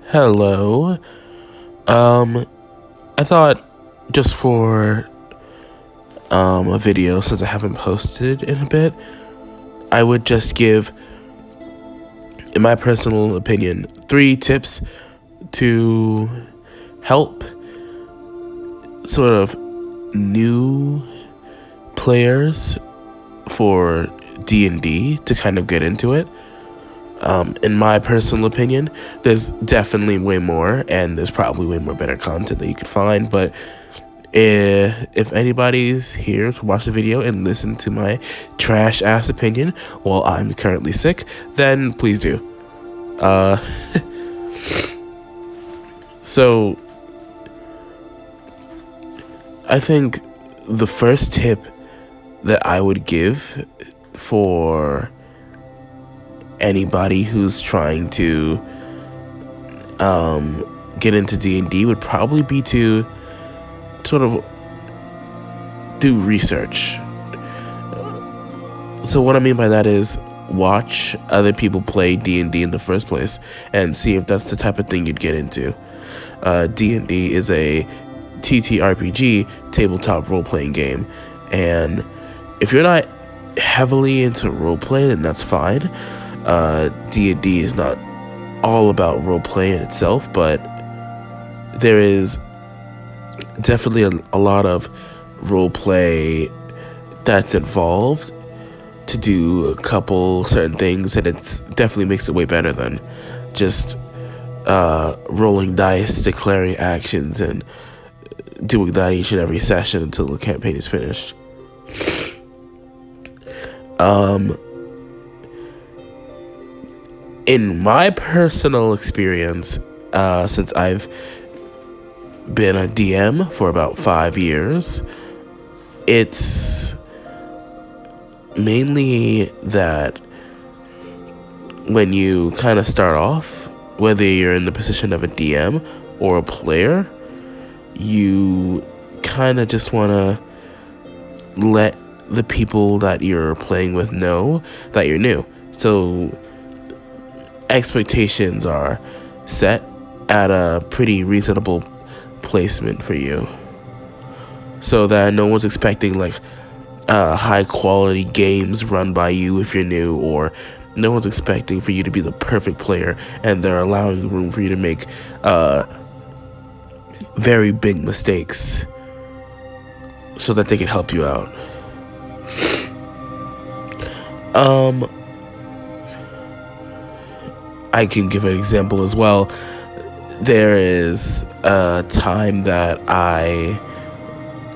Hello. Um, I thought just for a video, since I haven't posted in a bit, I would just give, in my personal opinion, 3 tips to help sort of new players for D&D to kind of get into it. In my personal opinion, there's definitely way more, and there's probably way more better content that you could find. But if anybody's here to watch the video and listen to my trash ass opinion while I'm currently sick, then please do. So I think the first tip that I would give for anybody who's trying to get into D&D would probably be to sort of do research. So what I mean by that is watch other people play D&D in the first place and see if that's the type of thing you'd get into. D&D is a TTRPG, tabletop role-playing game, and if you're not heavily into roleplay, then that's fine. D&D is not all about roleplay in itself, but there is definitely a lot of roleplay that's involved to do a couple certain things, and it definitely makes it way better than just rolling dice, declaring actions, and doing that each and every session until the campaign is finished. In my personal experience, since I've been a DM for about 5 years, it's mainly that when you kind of start off, whether you're in the position of a DM or a player, you kind of just want to let the people that you're playing with know that you're new. So expectations are set at a pretty reasonable placement for you, so that no one's expecting like high quality games run by you if you're new, or no one's expecting for you to be the perfect player and they're allowing room for you to make very big mistakes so that they can help you out. I can give an example as well. There is a time that I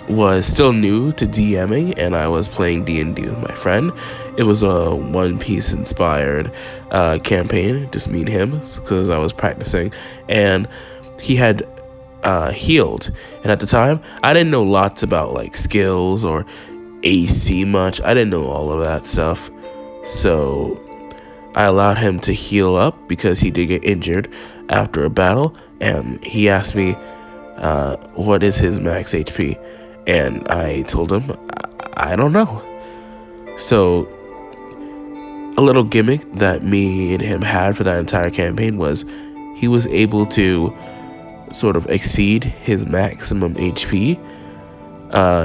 was still new to DMing and I was playing D&D with my friend. It was a One Piece inspired campaign, just me and him, because I was practicing, and he had healed. And at the time, I didn't know lots about like skills or AC much. I didn't know all of that stuff. So I allowed him to heal up because he did get injured after a battle, and he asked me what is his max HP, and I told him I don't know. So a little gimmick that me and him had for that entire campaign was he was able to sort of exceed his maximum HP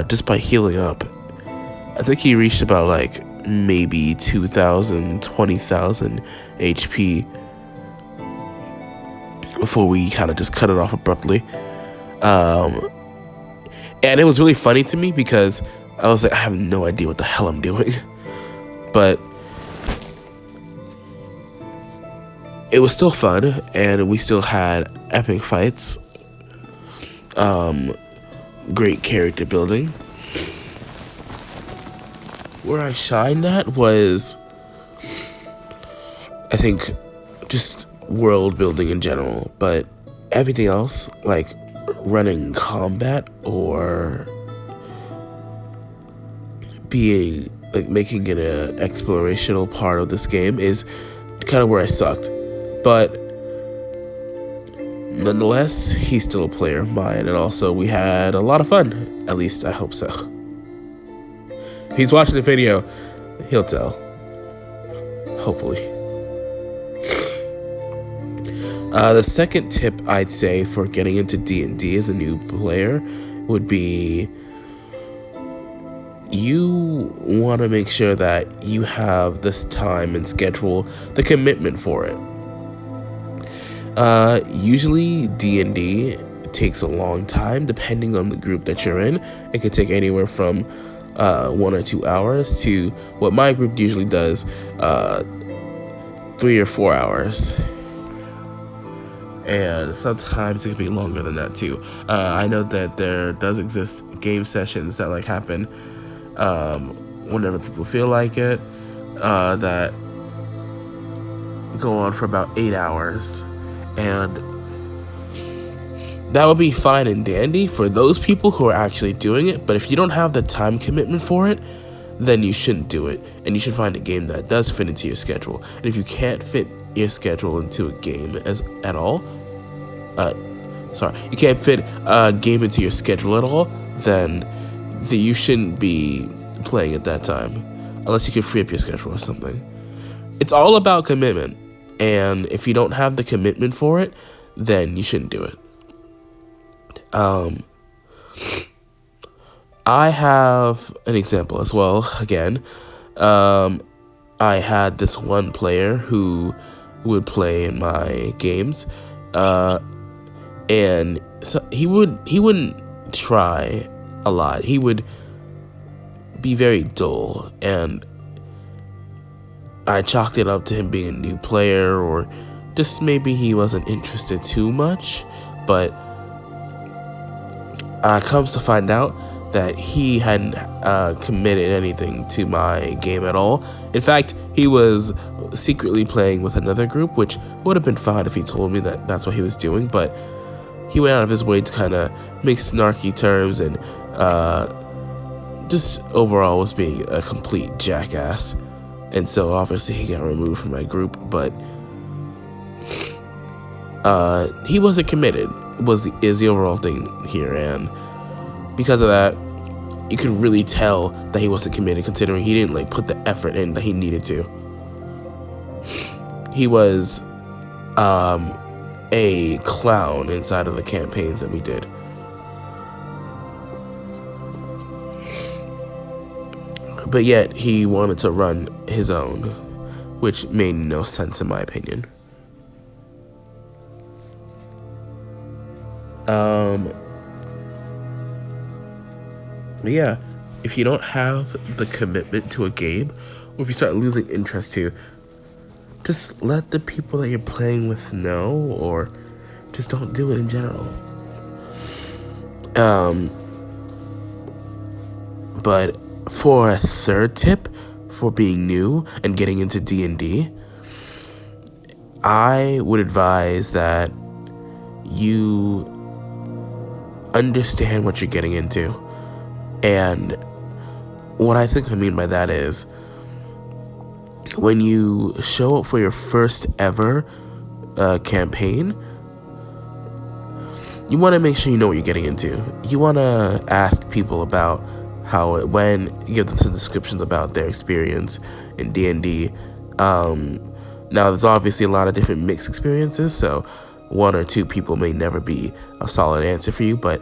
just by healing up. I think he reached about like maybe 2,000, 20,000 HP before we kind of just cut it off abruptly. And it was really funny to me because I was like, I have no idea what the hell I'm doing. But it was still fun, and we still had epic fights. Great character building. Where I shined at was, I think, just world building in general, but everything else, like running combat or being like making it an explorational part of this game, is kind of where I sucked. But nonetheless, he's still a player of mine, and also we had a lot of fun. At least I hope so. If he's watching the video, he'll tell. Hopefully. The second tip I'd say for getting into D&D as a new player would be you want to make sure that you have this time and schedule the commitment for it. Usually D&D takes a long time depending on the group that you're in. It could take anywhere from 1 or 2 hours to what my group usually does, 3 or 4 hours. And sometimes it can be longer than that too. I know that there does exist game sessions that happen whenever people feel like it, that go on for about 8 hours, and that would be fine and dandy for those people who are actually doing it. But if you don't have the time commitment for it, then you shouldn't do it, and you should find a game that does fit into your schedule. And if you can't fit your schedule into a game at all, you can't fit a game into your schedule at all, then you shouldn't be playing at that time, unless you can free up your schedule or something. It's all about commitment, and if you don't have the commitment for it, then you shouldn't do it. I have an example as well. Again, I had this one player who would play in my games, and so he wouldn't try a lot. He would be very dull, and I chalked it up to him being a new player, or just maybe he wasn't interested too much. But comes to find out that he hadn't committed anything to my game at all. In fact, he was secretly playing with another group, which would have been fine if he told me that that's what he was doing, but he went out of his way to kind of make snarky terms, and just overall was being a complete jackass. And so obviously he got removed from my group, but he wasn't committed is the overall thing here, and because of that, you could really tell that he wasn't committed, considering he didn't put the effort in that he needed to. He was a clown inside of the campaigns that we did. But yet he wanted to run his own, which made no sense in my opinion. Yeah, if you don't have the commitment to a game, or if you start losing interest to, just let the people that you're playing with know, or just don't do it in general. But for a third tip for being new and getting into D&D, I would advise that you understand what you're getting into. And what I think I mean by that is, when you show up for your first ever campaign, you want to make sure you know what you're getting into. You want to ask people about how it went, give them some descriptions about their experience in D&D. Now, there's obviously a lot of different mixed experiences, so 1 or 2 people may never be a solid answer for you, but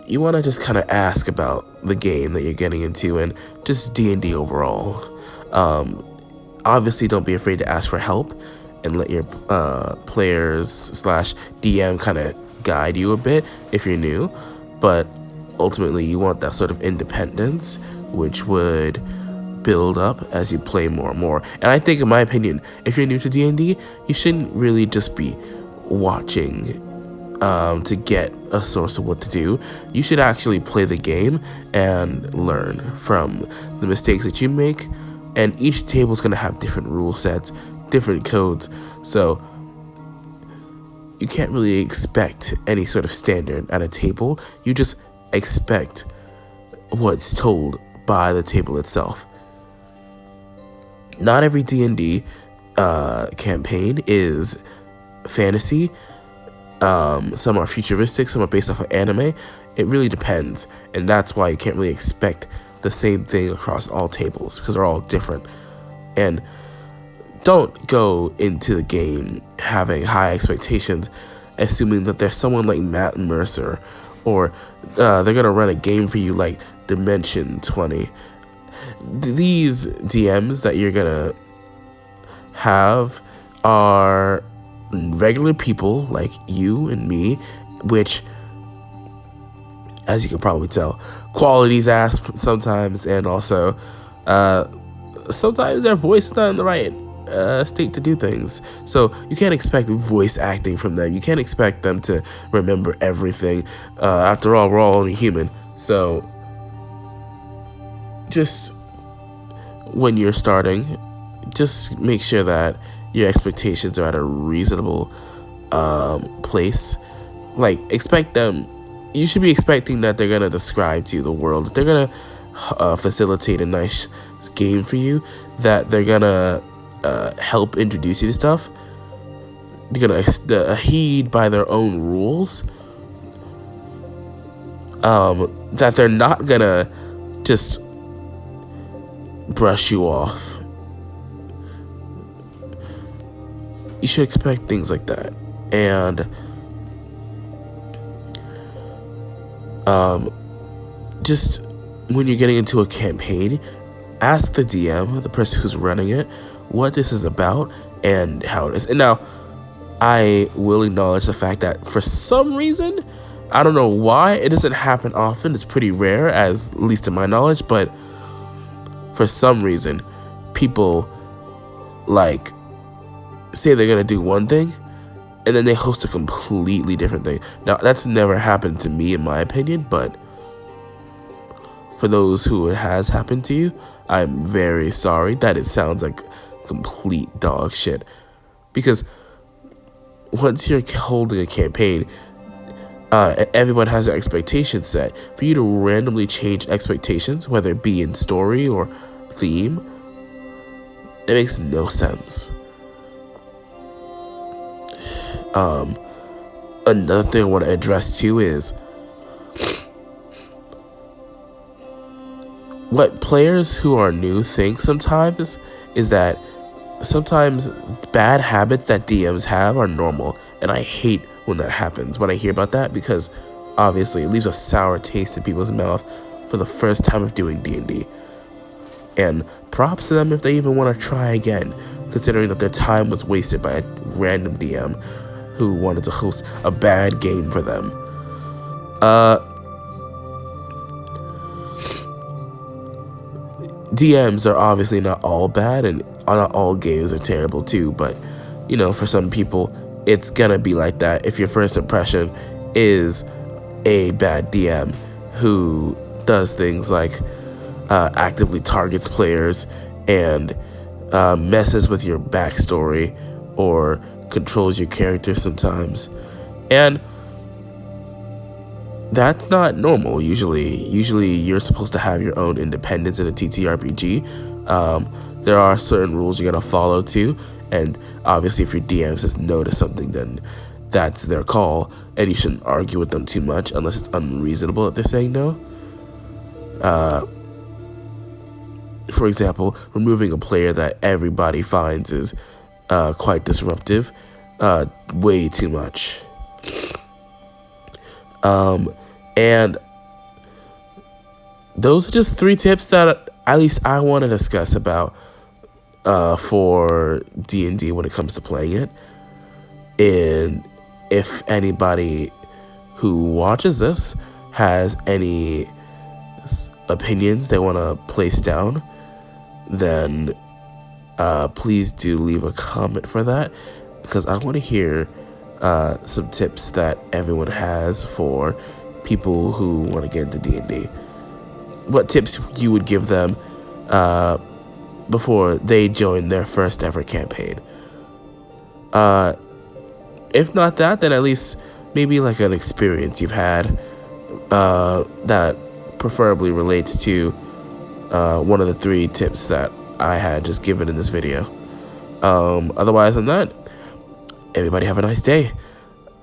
you want to just kind of ask about the game that you're getting into and just D&D overall. Obviously, don't be afraid to ask for help and let your players/DM kind of guide you a bit if you're new, but ultimately you want that sort of independence, which would build up as you play more and more. And I think, in my opinion, if you're new to D&D, you shouldn't really just be watching to get a source of what to do. You should actually play the game and learn from the mistakes that you make. And each table is going to have different rule sets, different codes, so you can't really expect any sort of standard at a table. You just expect what's told by the table itself. Not every D&D campaign is fantasy. Some are futuristic, some are based off of anime. It really depends, and that's why you can't really expect the same thing across all tables, because they're all different. And don't go into the game having high expectations, assuming that there's someone like Matt Mercer, or they're gonna run a game for you like Dimension 20. These DMs that you're gonna have are regular people like you and me, which, as you can probably tell, quality's ass sometimes, and also sometimes their voice is not in the right state to do things. So you can't expect voice acting from them. You can't expect them to remember everything. After all, we're all only human. So just when you're starting, just make sure that your expectations are at a reasonable place. Like, expect them. You should be expecting that they're gonna describe to you the world. That they're gonna facilitate a nice game for you. That they're gonna help introduce you to stuff. They're gonna heed by their own rules. That they're not gonna just brush you off. You should expect things like that. And just when you're getting into a campaign, ask the DM, the person who's running it, what this is about and how it is. And now, I will acknowledge the fact that for some reason, I don't know why, it doesn't happen often. It's pretty rare, as at least to my knowledge, but for some reason, people like say they're gonna do one thing and then they host a completely different thing. Now, that's never happened to me, in my opinion, but for those who it has happened to you, I'm very sorry that it sounds like complete dog shit. Because once you're holding a campaign, everyone has their expectations set. For you to randomly change expectations, whether it be in story or theme, it makes no sense. Another thing I want to address too is what players who are new think sometimes is that sometimes bad habits that DMs have are normal, and I hate when that happens, when I hear about that, because obviously it leaves a sour taste in people's mouth for the first time of doing D&D. And props to them if they even want to try again, considering that their time was wasted by a random DM who wanted to host a bad game for them. DMs are obviously not all bad, and not all games are terrible too, but, you know, for some people, it's gonna be like that if your first impression is a bad DM who does things like actively targets players and messes with your backstory or controls your character sometimes. And that's not normal. Usually you're supposed to have your own independence in a TTRPG. There are certain rules you're gonna follow too, and obviously if your DM says no to something, then that's their call, and you shouldn't argue with them too much unless it's unreasonable that they're saying no. For example, removing a player that everybody finds is quite disruptive, way too much. And those are just 3 tips that at least I want to discuss about for D&D when it comes to playing it. And if anybody who watches this has any opinions they want to place down, then please do leave a comment for that, because I want to hear some tips that everyone has for people who want to get into D&D. What tips you would give them before they join their first ever campaign. If not that, then at least maybe like an experience you've had that preferably relates to one of the 3 tips that I had just given in this video. Otherwise than that, everybody have a nice day.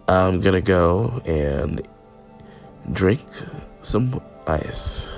I'm gonna go and drink some ice.